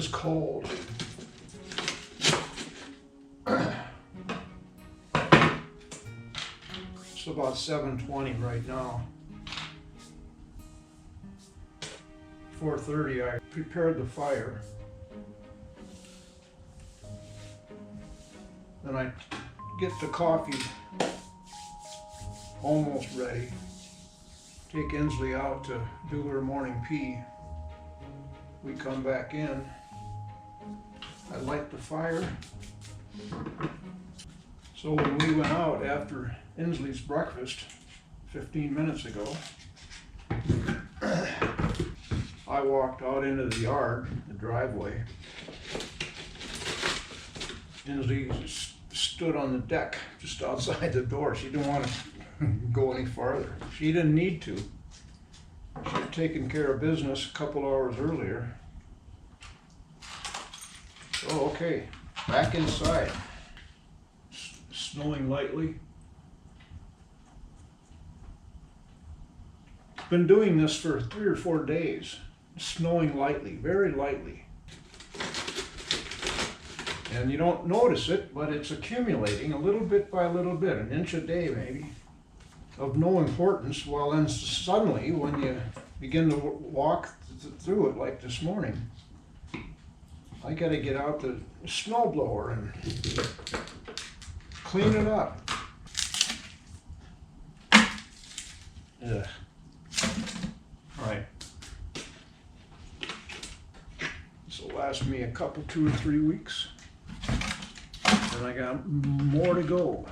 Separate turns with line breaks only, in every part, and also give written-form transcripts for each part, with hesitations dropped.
is cold. It's about 7:20 right now. 4:30 I prepared the fire. Then I get the coffee almost ready. Take Insley out to do her morning pee. We come back in. I light the fire. So when we went out after Insley's breakfast 15 minutes ago, I walked out into the yard, the driveway. Insley stood on the deck just outside the door. She didn't want to go any farther. She didn't need to. She had taken care of business a couple hours earlier. Oh, okay, back inside. Snowing lightly. Been doing this for 3 or 4 days. Snowing lightly, very lightly. And you don't notice it, but it's accumulating a little bit by little bit, an inch a day maybe, of no importance. Well, then suddenly, when you begin to walk through it like this morning, I gotta get out the snowblower and clean it up. Ugh. Right. This will last me a couple, 2 or 3 weeks. And I got more to go.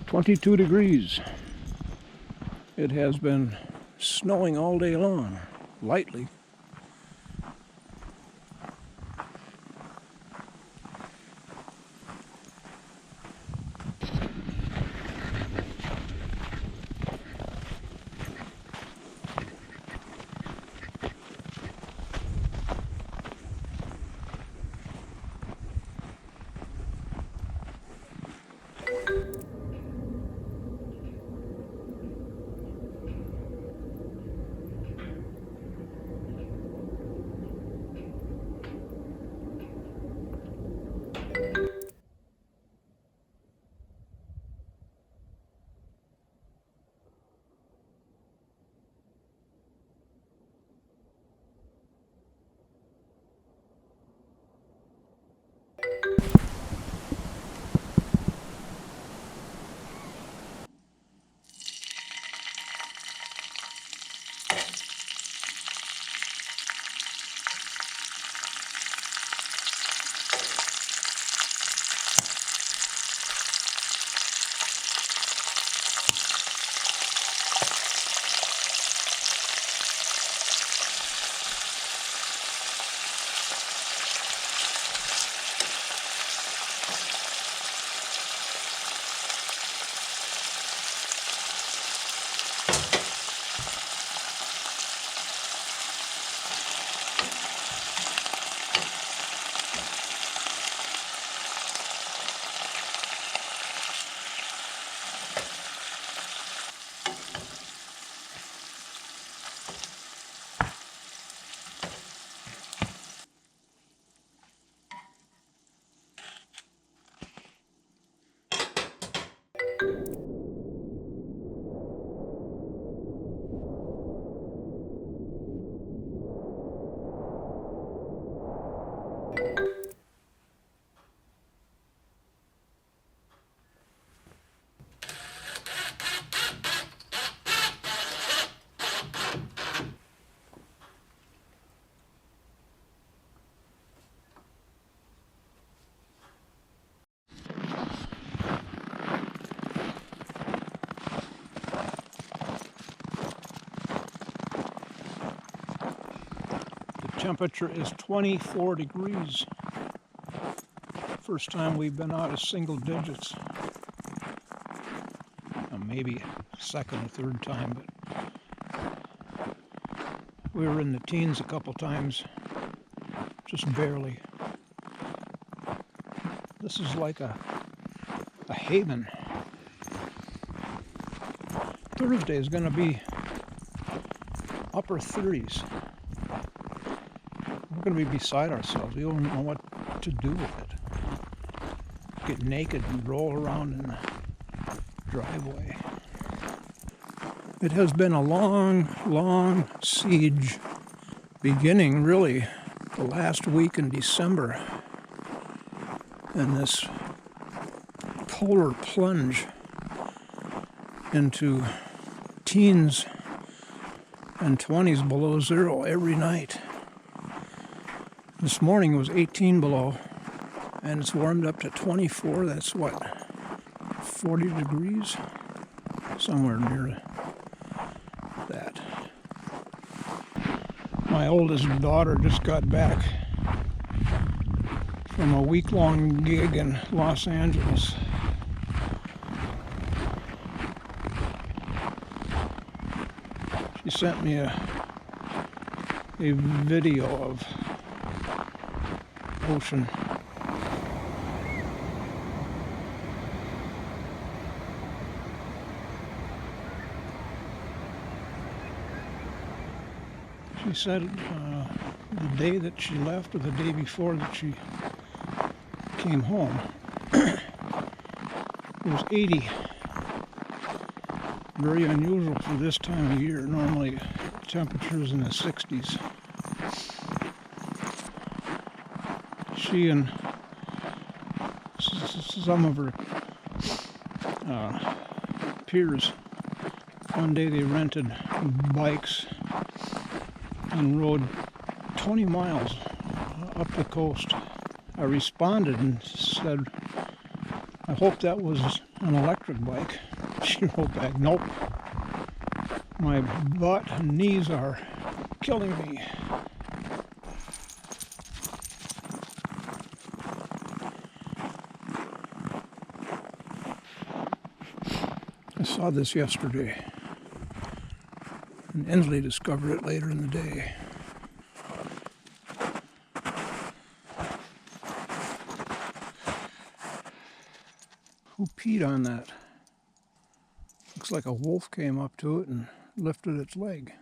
22 degrees. It has been snowing all day long, lightly. temperature is 24 degrees. First time we've been out of single digits. Maybe second or third time, but we were in the teens a couple times, just barely. This is like a haven. Thursday is going to be upper 30s. We're going to be beside ourselves. We don't know what to do with it. Get naked and roll around in the driveway. It has been a long, long siege, beginning really the last week in December, and this polar plunge into teens and 20s below zero every night. This morning it was 18 below, and it's warmed up to 24. That's what, 40 degrees? Somewhere near that. My oldest daughter just got back from a week-long gig in Los Angeles. She sent me a video of ocean. She said the day that she left, or the day before that she came home, it was 80. Very unusual for this time of year. Normally temperatures in the 60s. She and some of her peers, one day they rented bikes and rode 20 miles up the coast. I responded and said, I hope that was an electric bike. She wrote back, nope. My butt and knees are killing me. I saw this yesterday, and Insley discovered it later in the day. Who peed on that? Looks like a wolf came up to it and lifted its leg.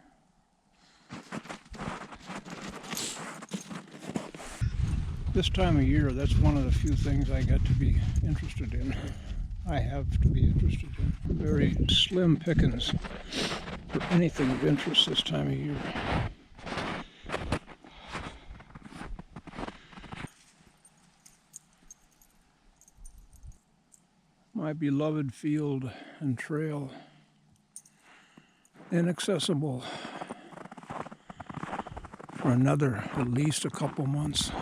This time of year, that's one of the few things I get to be interested in. I have to be interested in. Very slim pickings for anything of interest this time of year. My beloved field and trail, inaccessible for another at least a couple months.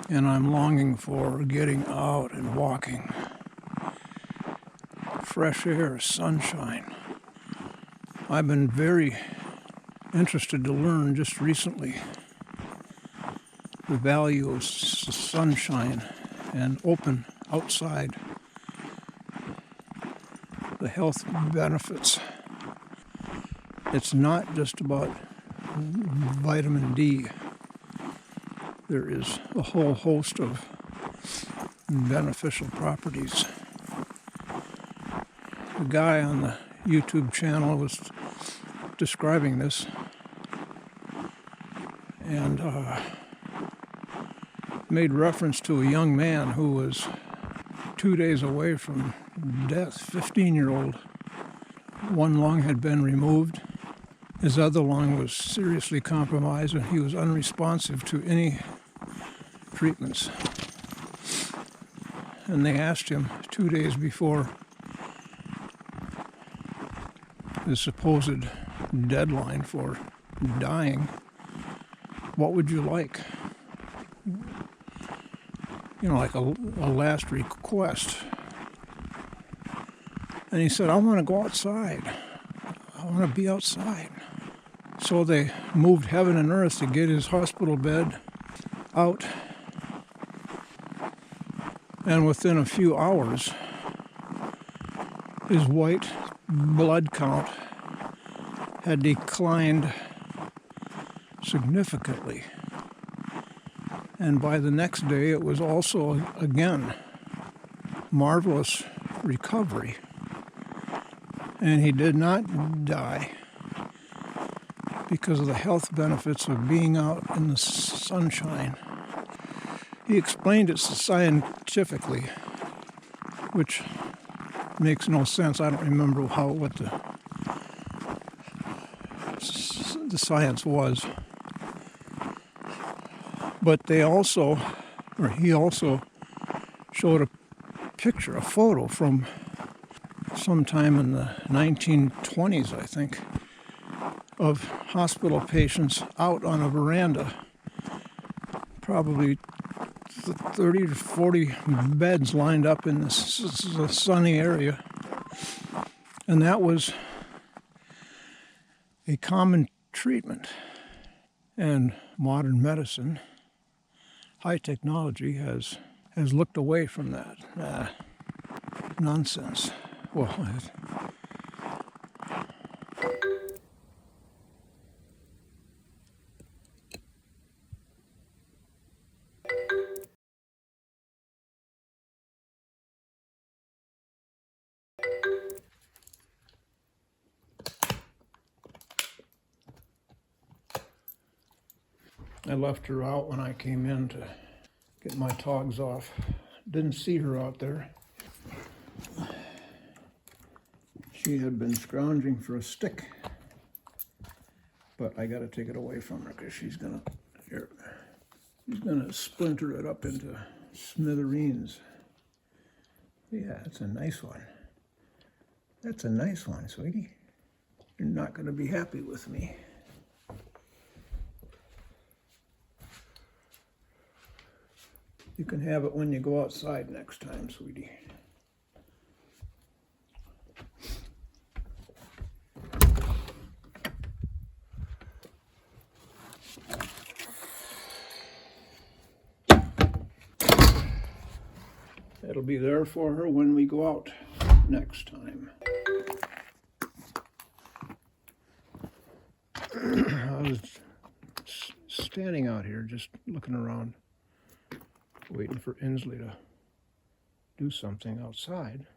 And I'm longing for getting out and walking. Fresh air, sunshine. I've been very interested to learn just recently the value of sunshine and open outside, the health benefits. It's not just about vitamin D. There is a whole host of beneficial properties. The guy on the YouTube channel was describing this, and made reference to a young man who was 2 days away from death, 15-year-old. One lung had been removed. His other lung was seriously compromised, and he was unresponsive to any treatments. And they asked him 2 days before his supposed deadline for dying, what would you like? You know, like a last request. And he said, I want to go outside. I want to be outside. So they moved heaven and earth to get his hospital bed out. And within a few hours, his white blood count had declined significantly. And by the next day, it was also, again, marvelous recovery. And he did not die because of the health benefits of being out in the sunshine. He explained it scientifically, which makes no sense. I don't remember what the science was. But he also showed a picture, a photo from sometime in the 1920s, I think, of hospital patients out on a veranda, probably 30 to 40 beds lined up in this sunny area. And that was a common treatment. And modern medicine, high technology, has looked away from that. Nonsense. Well, I left her out when I came in to get my togs off. Didn't see her out there. She had been scrounging for a stick, but I got to take it away from her because she's gonna splinter it up into smithereens. Yeah, that's a nice one. That's a nice one, sweetie. You're not gonna be happy with me. You can have it when you go outside next time, sweetie. It'll be there for her when we go out next time. I was standing out here just looking around, waiting for Insley to do something outside.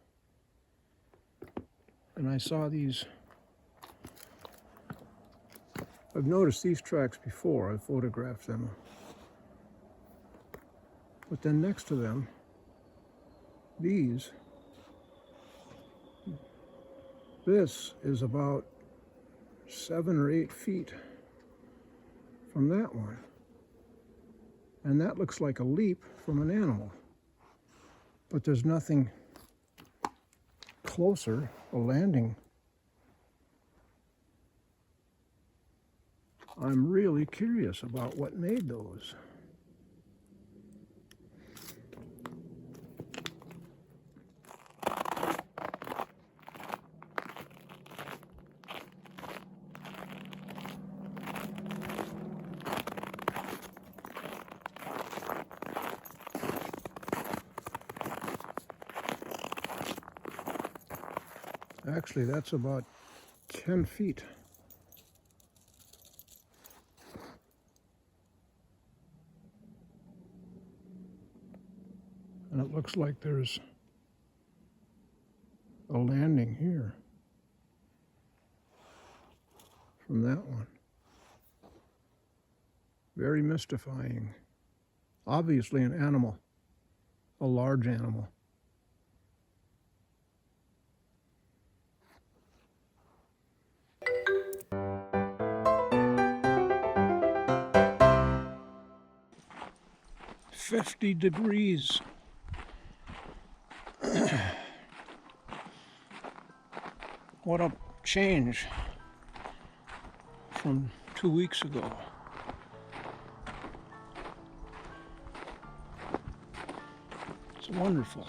And I saw these. I've noticed these tracks before. I've photographed them. But then next to them, this is about 7 or 8 feet from that one. And that looks like a leap from an animal. But there's nothing closer, a landing. I'm really curious about what made those. Actually, that's about 10 feet. And it looks like there's a landing here from that one. Very mystifying. Obviously an animal, a large animal. $50. What a change from 2 weeks ago. It's wonderful.